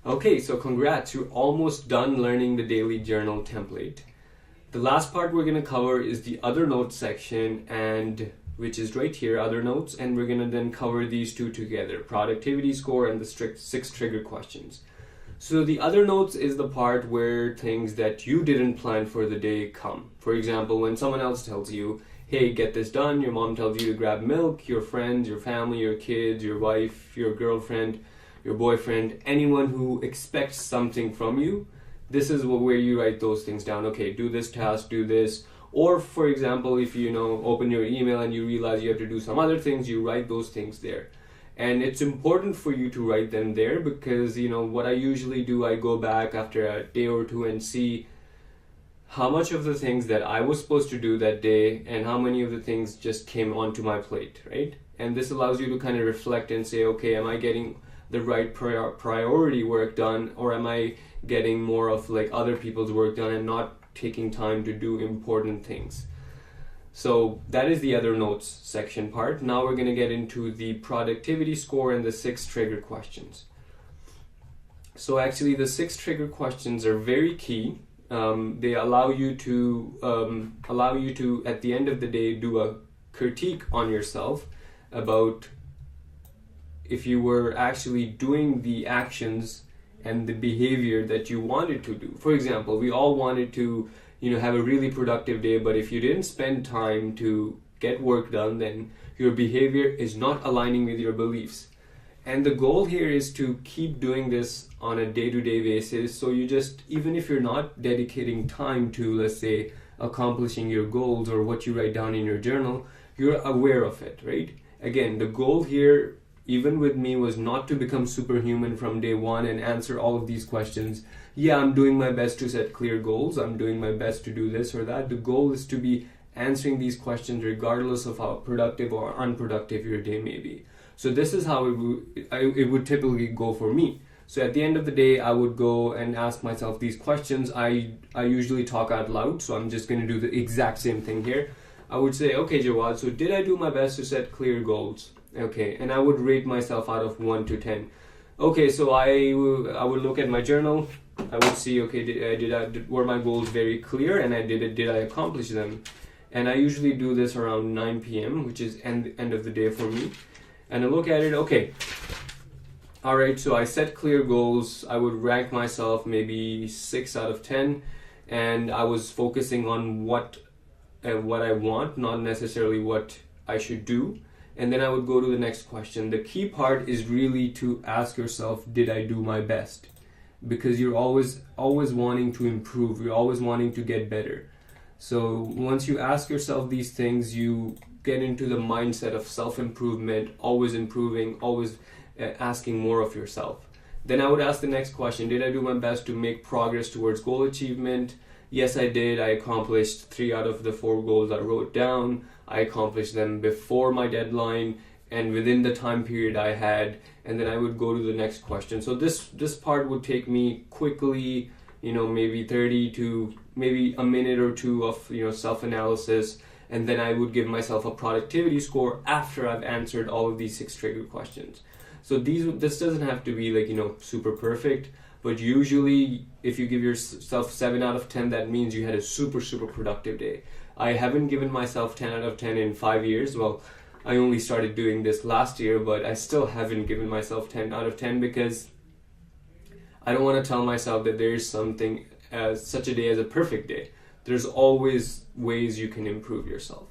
Okay, so congrats, you're almost done learning the daily journal template. The last part we're going to cover is the other notes section, and which is right here, other notes, and we're going to then cover these two together, productivity score and the strict 6 trigger questions. So the other notes is the part where things that you didn't plan for the day come. For example, when someone else tells you, hey, get this done, your mom tells you to grab milk, your friends, your family, your kids, your wife, your girlfriend, your boyfriend, anyone who expects something from you, this is where you write those things down. Okay, do this task, do this. Or for example, if you open your email and you realize you have to do some other things, you write those things there. And it's important for you to write them there because what I usually do, I go back after a day or two and see how much of the things that I was supposed to do that day and how many of the things just came onto my plate, right? And this allows you to kind of reflect and say, okay, am I getting the right priority work done, or am I getting more of like other people's work done and not taking time to do important things? So that is the other notes section part. Now we're going to get into the productivity score and the 6 trigger questions. So actually the 6 trigger questions are very key. They allow you to at the end of the day do a critique on yourself about if you were actually doing the actions and the behavior that you wanted to do. For example, we all wanted to have a really productive day, but if you didn't spend time to get work done, then your behavior is not aligning with your beliefs. And the goal here is to keep doing this on a day-to-day basis. So you just, even if you're not dedicating time to, let's say, accomplishing your goals or what you write down in your journal, you're aware of it, right? Again, the goal here, even with me, was not to become superhuman from day one and answer all of these questions. Yeah, I'm doing my best to set clear goals. I'm doing my best to do this or that. The goal is to be answering these questions regardless of how productive or unproductive your day may be. So this is how it would typically go for me. So at the end of the day, I would go and ask myself these questions. I usually talk out loud, so I'm just going to do the exact same thing here. I would say, okay, Jawad, so did I do my best to set clear goals? Okay, and I would rate myself out of 1 to 10. Okay, so I would look at my journal. I would see, okay, were my goals very clear, and did I accomplish them? And I usually do this around 9 p.m., which is end of the day for me. And I look at it, okay, all right, so I set clear goals. I would rank myself maybe 6 out of 10, and I was focusing on what I want, not necessarily what I should do. And then I would go to the next question. The key part is really to ask yourself, did I do my best? Because you're always wanting to improve. You're always wanting to get better. So once you ask yourself these things, you get into the mindset of self-improvement, always improving, always asking more of yourself. Then I would ask the next question, did I do my best to make progress towards goal achievement? Yes, I did. I accomplished 3 out of the 4 goals I wrote down. I accomplished them before my deadline and within the time period I had, and then I would go to the next question. So this part would take me quickly, maybe 30 to maybe a minute or two of self-analysis, and then I would give myself a productivity score after I've answered all of these 6 trigger questions. So this doesn't have to be super perfect, but usually if you give yourself 7 out of 10, that means you had a super productive day. I haven't given myself 10 out of 10 in 5 years. Well, I only started doing this last year, but I still haven't given myself 10 out of 10 because I don't want to tell myself that there is something as such a day as a perfect day. There's always ways you can improve yourself.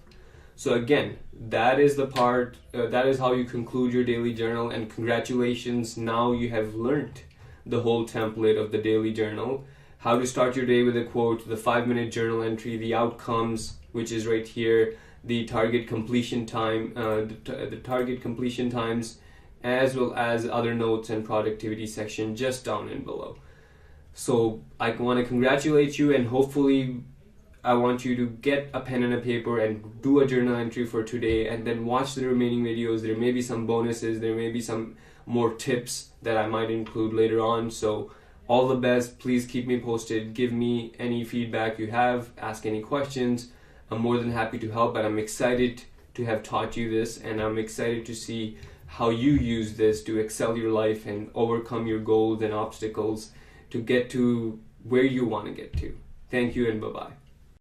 So again, that is the part, that is how you conclude your daily journal, and congratulations, now you have learned the whole template of the daily journal. How to start your day with a quote, the 5-minute journal entry, the outcomes, which is right here, the target completion time, the target completion times, as well as other notes and productivity section just down and below. So I want to congratulate you, and hopefully I want you to get a pen and a paper and do a journal entry for today, and then watch the remaining videos. There may be some bonuses, there may be some more tips that I might include later on. So all the best. Please keep me posted. Give me any feedback you have. Ask any questions. I'm more than happy to help, and I'm excited to have taught you this, and I'm excited to see how you use this to excel your life and overcome your goals and obstacles to get to where you want to get to. Thank you and bye-bye.